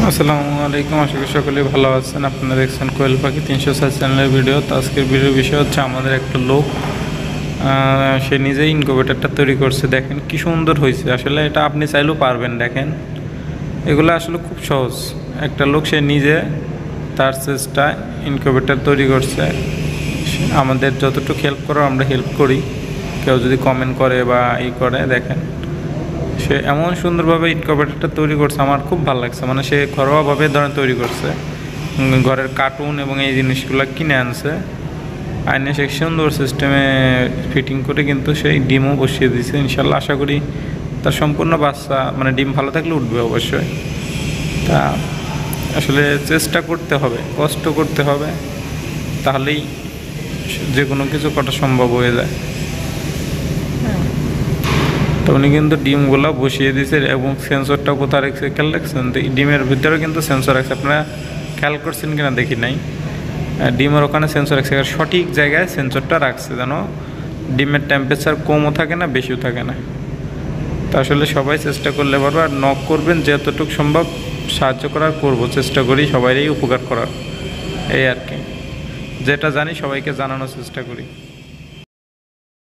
আসসালামু আলাইকুম, আশা করি সকলে ভালো আছেন। আপনারা দেখছেন কোয়েল পাখি 307 চ্যানেলের ভিডিও। তো আজকের ভিডিওর বিষয় হচ্ছে আমাদের একটা লোক সে নিজেই ইনকিউবেটরটা তৈরি করছে। দেখেন কি সুন্দর হয়েছে। আসলে এটা আপনি চাইলেও পারবেন। দেখেন এগুলো আসলে খুব সহজ। একটা লোক সে নিজে তার চেষ্টায় ইনকিউবেটর তৈরি করছে। আমাদের যতটুকু হেল্প করো আমরা হেল্প করি, কেউ যদি কমেন্ট করে বা করে। দেখেন সে এমন সুন্দরভাবে ইনকিউবেটরটা তৈরি করছে, আমার খুব ভালো লাগছে। মানে সে ঘরোয়াভাবে ধরেন তৈরি করছে, ঘরের কার্টুন এবং এই জিনিসগুলো কিনে আনছে, আইনে সে সুন্দর সিস্টেমে ফিটিং করে কিন্তু সেই ডিমও বসিয়ে দিয়েছে। ইনশাল্লাহ আশা করি তার সম্পূর্ণ বাচ্চা মানে ডিম ভালো থাকলে উঠবে অবশ্যই। তা আসলে চেষ্টা করতে হবে, কষ্ট করতে হবে, তাহলেই যে কোনো কিছু করা সম্ভব হয়ে যায়। তো উনি কিন্তু ডিমগুলো বসিয়ে দিয়েছে এবং সেন্সরটা কোথায় রাখছে খেয়াল রাখছেন? তো ডিমের ভিতরে কিন্তু সেন্সর রাখছে, আপনারা খেয়াল করছেন কিনা দেখি নাই। ডিমের ওখানে সেন্সর রাখছে, সঠিক জায়গায় সেন্সরটা রাখছে যেন ডিমের টেম্পারেচার কমও থাকে না বেশিও থাকে না। তো আসলে সবাই চেষ্টা করলে পারবো, আর নক করবেন যতটুকু সম্ভব সাহায্য করার করবো, চেষ্টা করি সবাইরই উপকার করার, এই আর কি। যেটা জানি সবাইকে জানানোর চেষ্টা করি।